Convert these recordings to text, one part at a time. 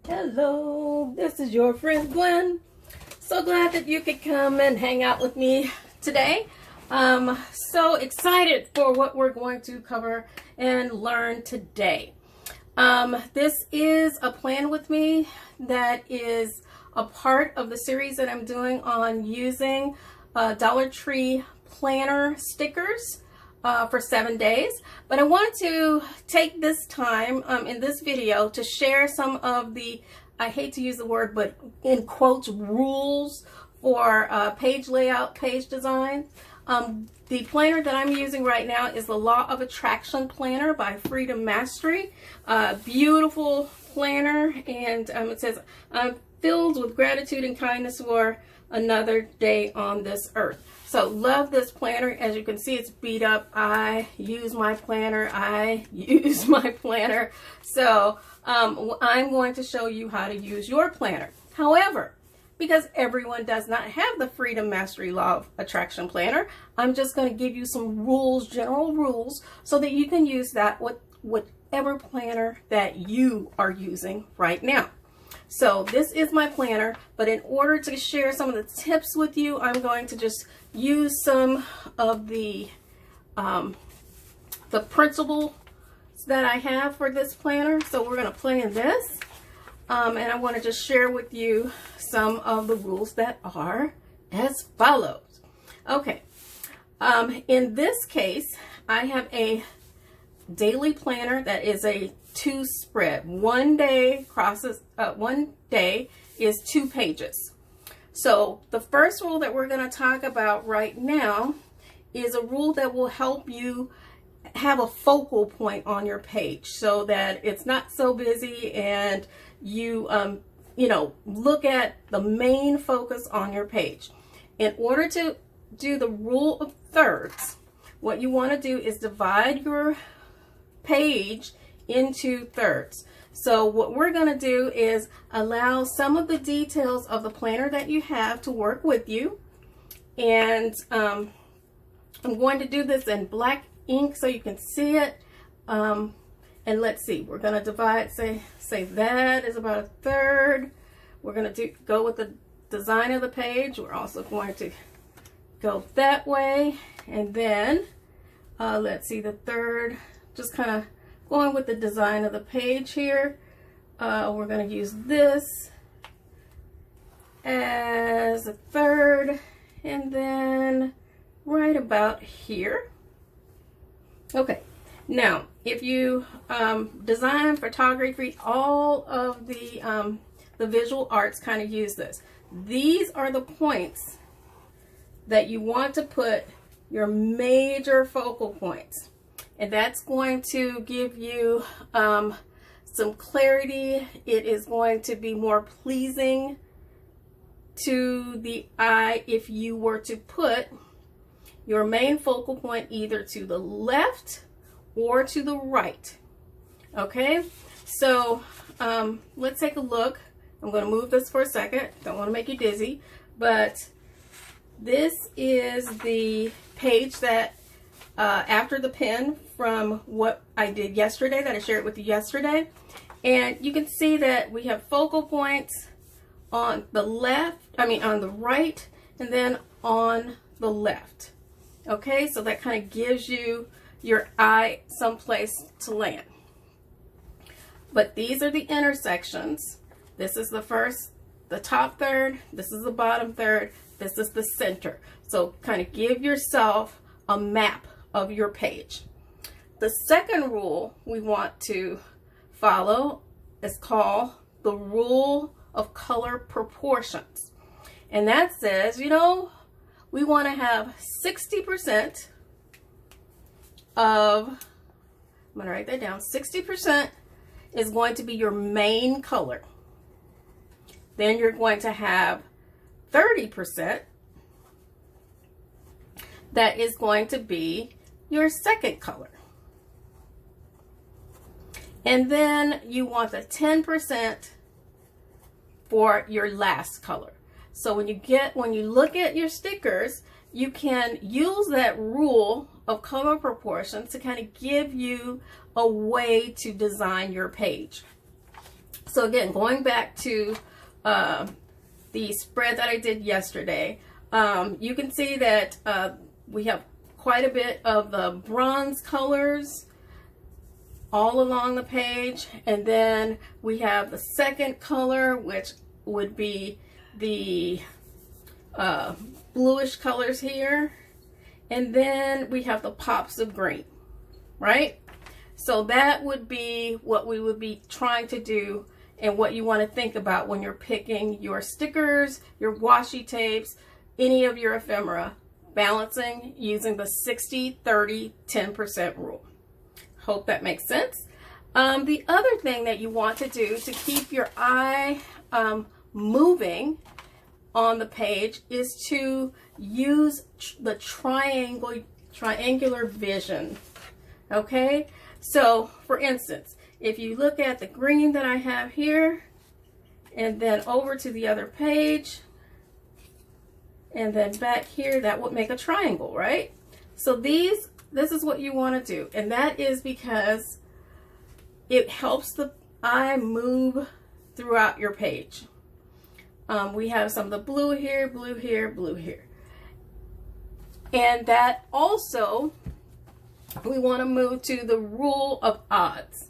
Hello, this is your friend Gwen. So glad that you could come and hang out with me today. So excited for what we're going to cover and learn today. This is a plan with me that is a part of the series that I'm doing on using Dollar Tree planner stickers for 7 days. But I want to take this time in this video to share some of the, I hate to use the word, but in quotes, rules for page layout, page design. The planner that I'm using right now is the Law of Attraction Planner by Freedom Mastery. Beautiful planner, and it says, I'm filled with gratitude and kindness for another day on this earth. So love this planner. As you can see, it's beat up. I use my planner. So I'm going to show you how to use your planner. However, because everyone does not have the Freedom Mastery Law of Attraction Planner, I'm just going to give you some rules, general rules, so that you can use that with whatever planner that you are using right now. So this is my planner, but in order to share some of the tips with you, I'm going to just use some of the principles that I have for this planner. So we're going to play in this, and I want to just share with you some of the rules that are as follows. Okay, in this case, I have a daily planner that is a 2 spread. One day is 2 pages. So the first rule that we're going to talk about right now is a rule that will help you have a focal point on your page so that it's not so busy, and you look at the main focus on your page. In order to do the rule of thirds, what you want to do is divide your page into thirds. So what we're going to do is allow some of the details of the planner that you have to work with you, and I'm going to do this in black ink so you can see it. And let's see, we're going to divide, say that is about 1/3. We're going to go with the design of the page. We're also going to go that way, and then let's see, the 1/3, just kind of going with the design of the page here. We're going to use this as a 1/3, and then right about here. Okay, now if you design photography, all of the visual arts kind of use this. These are the points that you want to put your major focal points. And that's going to give you some clarity. It is going to be more pleasing to the eye if you were to put your main focal point either to the left or to the right. Okay, so let's take a look. I'm going to move this for a second. Don't want to make you dizzy, but this is the page that after the pen from what I did yesterday, that I shared with you yesterday. And you can see that we have focal points on the on the right, and then on the left. Okay, so that kind of gives you your eye someplace to land. But these are the intersections. This is the top third, this is the bottom third, this is the center. So kind of give yourself a map of your page. The second rule we want to follow is called the rule of color proportions. And that says, we want to have 60% of, I'm going to write that down, 60% is going to be your main color. Then you're going to have 30% that is going to be your second color. And then you want the 10% for your last color. So when you look at your stickers, you can use that rule of color proportions to kind of give you a way to design your page. So again, going back to the spread that I did yesterday, you can see that we have quite a bit of the bronze colors all along the page, and then we have the second color, which would be the bluish colors here, and then we have the pops of green, right? So that would be what we would be trying to do, and what you want to think about when you're picking your stickers, your washi tapes, any of your ephemera, balancing using the 60-30-10% rule. Hope that makes sense. The other thing that you want to do to keep your eye moving on the page is to use the triangular vision. Okay, so for instance, if you look at the green that I have here, and then over to the other page, and then back here, that would make a triangle, right? So this is what you want to do, and that is because it helps the eye move throughout your page. We have some of the blue here, blue here, blue here. And that also, we want to move to the rule of odds.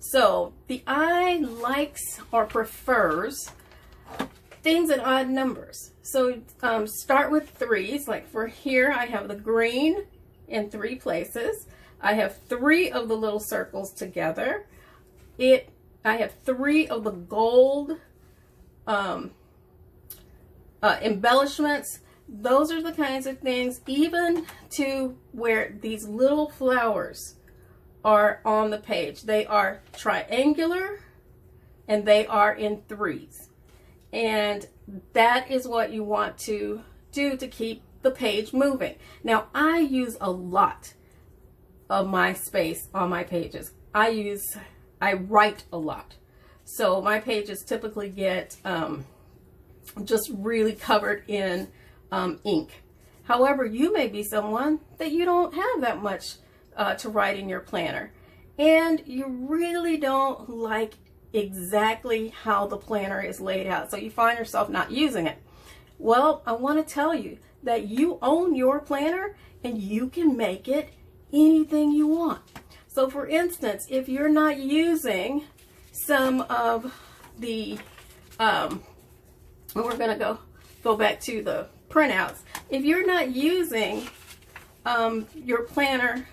So the eye likes or prefers things in odd numbers. So start with threes. Like for here, I have the green in 3 places. I have 3 of the little circles together. I have 3 of the gold embellishments. Those are the kinds of things, even to where these little flowers are on the page. They are triangular and they are in 3s. And that is what you want to do to keep the page moving. Now, I use a lot of my space on my pages. I write a lot. So my pages typically get just really covered in ink. However, you may be someone that you don't have that much to write in your planner, and you really don't like exactly how the planner is laid out, so you find yourself not using it. Well, I want to tell you that you own your planner and you can make it anything you want. So for instance, if you're not using some of the we're going to go back to the printouts. If you're not using your planner,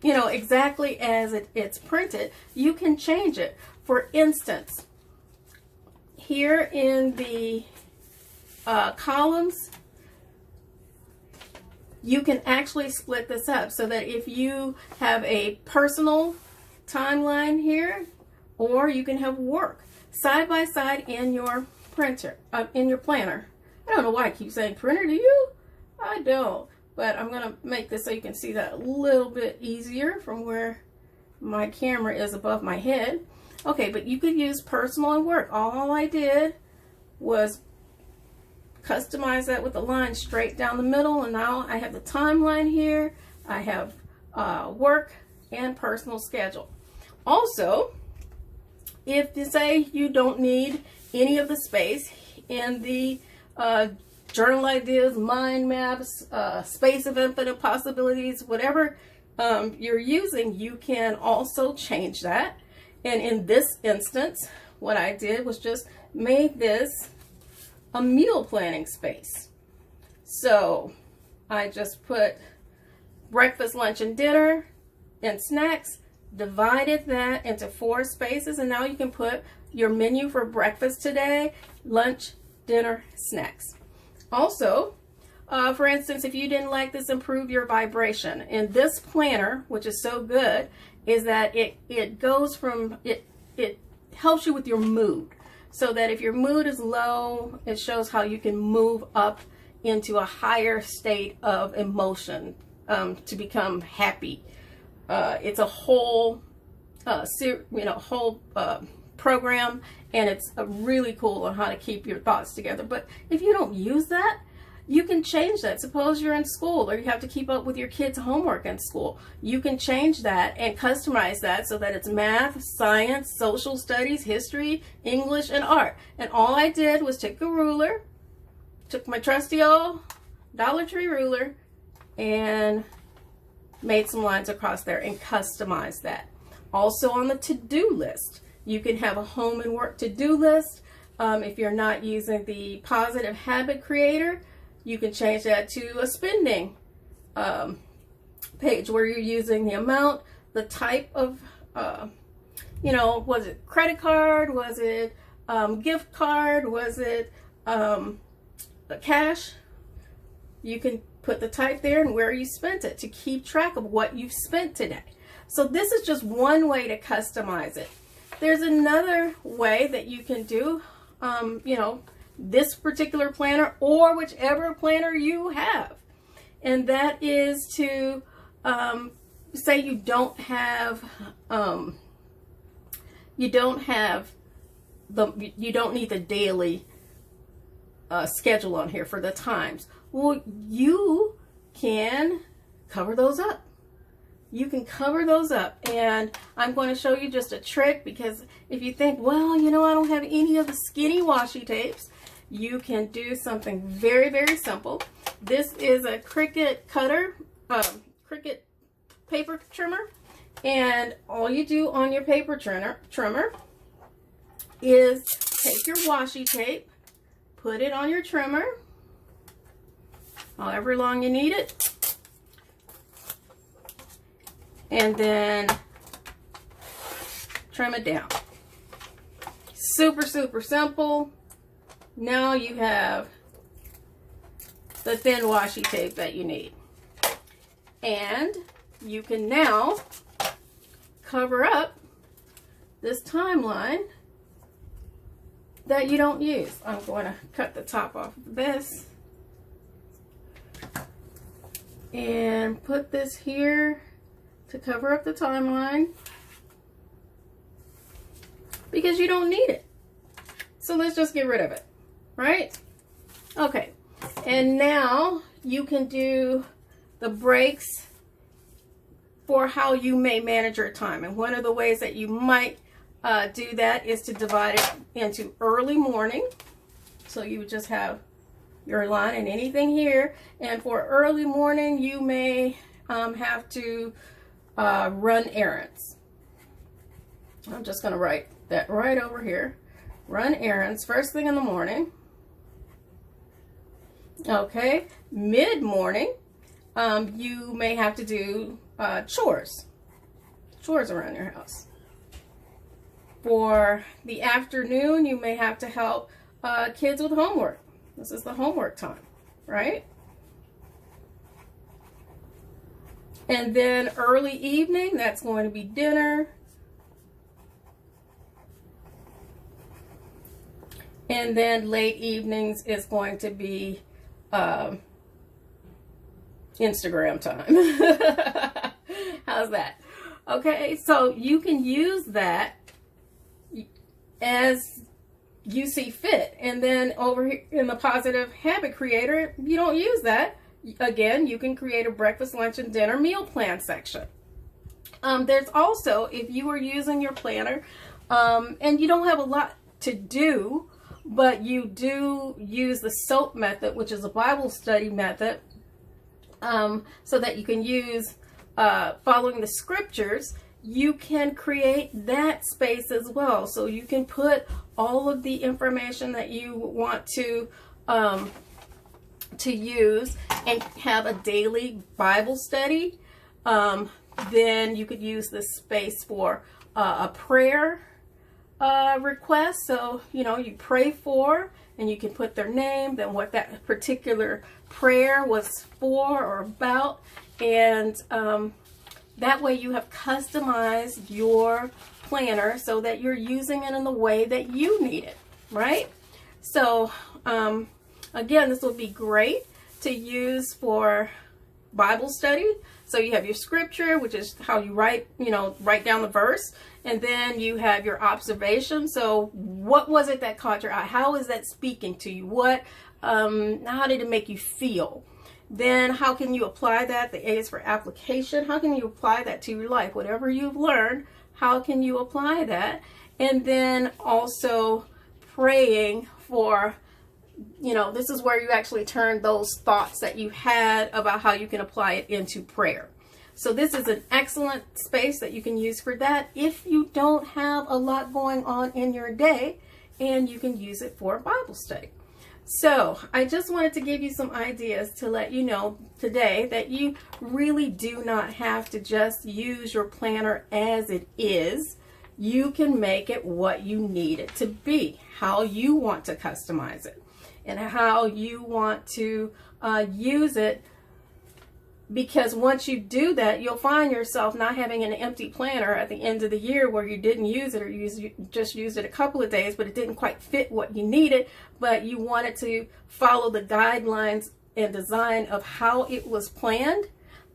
you know, exactly as it's printed, you can change it. For instance, here in the columns, you can actually split this up so that if you have a personal timeline here, or you can have work side by side in your printer, in your planner. I don't know why I keep saying printer, do you? I don't, but I'm gonna make this so you can see that a little bit easier from where my camera is above my head. Okay, but you could use personal and work. All I did was customize that with the line straight down the middle, and now I have the timeline here. I have work and personal schedule. Also, if you say you don't need any of the space in the journal ideas, mind maps, space of infinite possibilities, whatever you're using, you can also change that. And in this instance, what I did was just make this a meal planning space. So I just put breakfast, lunch, and dinner and snacks, divided that into 4 spaces, and now you can put your menu for breakfast today, lunch, dinner, snacks. Also, for instance, if you didn't like this, improve your vibration. In this planner, which is so good, is that it goes from, it helps you with your mood. So that if your mood is low, it shows how you can move up into a higher state of emotion to become happy. It's a whole, program, and it's really cool on how to keep your thoughts together. But if you don't use that, You can change that. Suppose you're in school or you have to keep up with your kids' homework in school. You can change that and customize that so that it's math, science, social studies, history, English, and art. And all I did was take a ruler, took my trusty old Dollar Tree ruler, and made some lines across there and customized that. Also on the to-do list, you can have a home and work to-do list. If you're not using the Positive Habit Creator, you can change that to a spending page where you're using the amount, the type of, was it credit card? Was it gift card? Was it cash? You can put the type there and where you spent it to keep track of what you've spent today. So this is just one way to customize it. There's another way that you can do, this particular planner or whichever planner you have. And that is to say you don't need the daily schedule on here for the times. Well, you can cover those up. You can cover those up, and I'm going to show you just a trick, because if you think, well, I don't have any of the skinny washi tapes, you can do something very, very simple. This is a Cricut cutter, Cricut paper trimmer, and all you do on your paper trimmer is take your washi tape, put it on your trimmer, however long you need it, and then trim it down. Super, super simple. Now you have the thin washi tape that you need. And you can now cover up this timeline that you don't use. I'm going to cut the top off of this and put this here to cover up the timeline, because you don't need it. So let's just get rid of it, right? Okay, and now you can do the breaks for how you may manage your time. And one of the ways that you might do that is to divide it into early morning. So you would just have your line and anything here. And for early morning, you may have to run errands. I'm just going to write that right over here. Run errands first thing in the morning. Okay, mid-morning, you may have to do chores around your house. For the afternoon, you may have to help kids with homework. This is the homework time, right? And then early evening, that's going to be dinner. And then late evenings is going to be Instagram time. How's that? Okay, so you can use that as you see fit. And then over here in the Positive Habit Creator, you don't use that. Again, you can create a breakfast, lunch, and dinner meal plan section. There's also, if you are using your planner and you don't have a lot to do, but you do use the SOAP method, which is a Bible study method, so that you can use following the scriptures, you can create that space as well. So you can put all of the information that you want to use and have a daily Bible study. Then you could use this space for a prayer request. So, you pray for, and you can put their name, then what that particular prayer was for or about. And that way you have customized your planner so that you're using it in the way that you need it, right? So, again, this would be great to use for Bible study, So you have your scripture, which is how you write down the verse. And then you have your observation. So what was it that caught your eye? How is that speaking to you? How did it make you feel? Then how can you apply that? The A is for application. How can you apply that to your life? Whatever you've learned, how can you apply that? And then also praying for, this is where you actually turn those thoughts that you had about how you can apply it into prayer. So this is an excellent space that you can use for that if you don't have a lot going on in your day, and you can use it for Bible study. So I just wanted to give you some ideas to let you know today that you really do not have to just use your planner as it is. You can make it what you need it to be, how you want to customize it, and how you want to use it. Because once you do that, you'll find yourself not having an empty planner at the end of the year where you didn't use it, or you just used it a couple of days, but it didn't quite fit what you needed, but you wanted to follow the guidelines and design of how it was planned.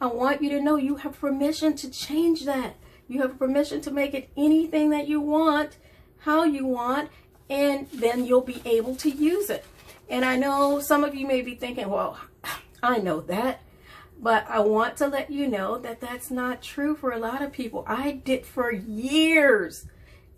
I want you to know you have permission to change that. You have permission to make it anything that you want, how you want, and then you'll be able to use it. And I know some of you may be thinking, well, I know that. But I want to let you know that that's not true for a lot of people. I did for years.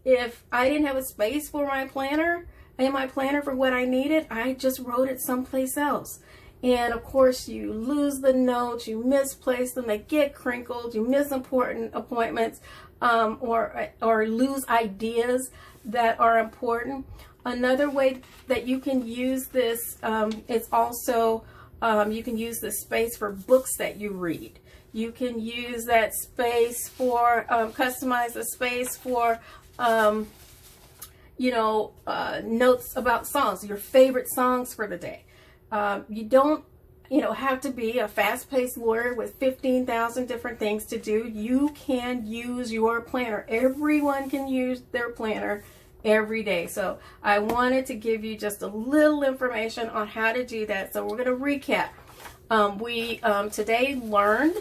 If I didn't have a space for my planner and my planner for what I needed, I just wrote it someplace else. And of course, you lose the notes, you misplace them, they get crinkled, you miss important appointments, or lose ideas that are important. Another way that you can use this is also you can use the space for books that you read. You can use that space for, customize the space for, notes about songs, your favorite songs for the day. You don't, have to be a fast-paced lawyer with 15,000 different things to do. You can use your planner. Everyone can use their planner every day. So I wanted to give you just a little information on how to do that. So we're going to recap. We today learned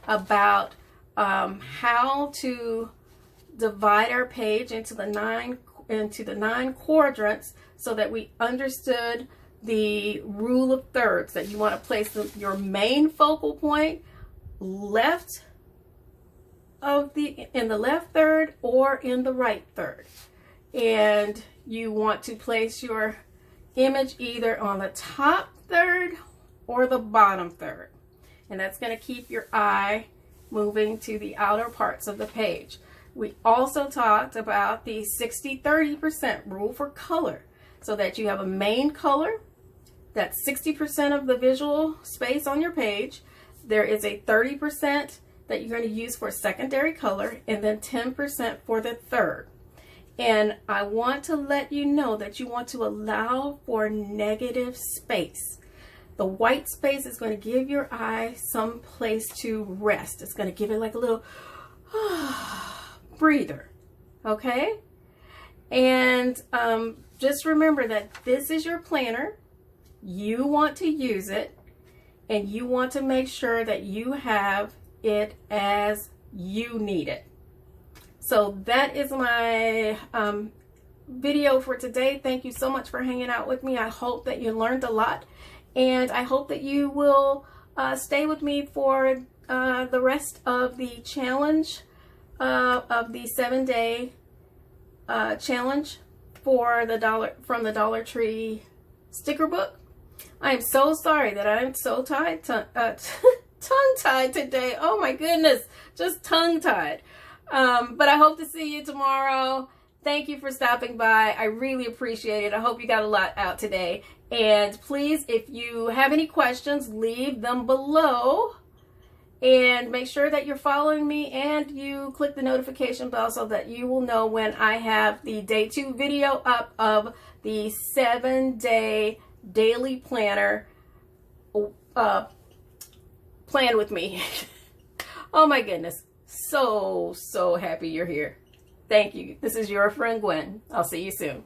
about how to divide our page into the nine quadrants, so that we understood the rule of thirds, that you want to place your main focal point in the left third or in the right third. And you want to place your image either on the top third or the bottom third. And that's going to keep your eye moving to the outer parts of the page. We also talked about the 60-30% rule for color, so that you have a main color, that's 60% of the visual space on your page. There is a 30% that you're going to use for secondary color, and then 10% for the third. And I want to let you know that you want to allow for negative space. The white space is going to give your eye some place to rest. It's going to give it like a little breather, okay? And just remember that this is your planner. You want to use it, and you want to make sure that you have it as you need it. So that is my video for today. Thank you so much for hanging out with me. I hope that you learned a lot, and I hope that you will stay with me for the rest of the challenge, of the 7-day challenge for from the Dollar Tree sticker book. I am so sorry that I'm so tongue-tied today. Oh my goodness, just tongue-tied. But I hope to see you tomorrow. Thank you for stopping by. I really appreciate it. I hope you got a lot out today. And please, if you have any questions, leave them below. And make sure that you're following me and you click the notification bell so that you will know when I have the day 2 video up of the 7-day daily planner. Plan with me. Oh my goodness. So happy you're here. Thank you. This is your friend Gwen. I'll see you soon.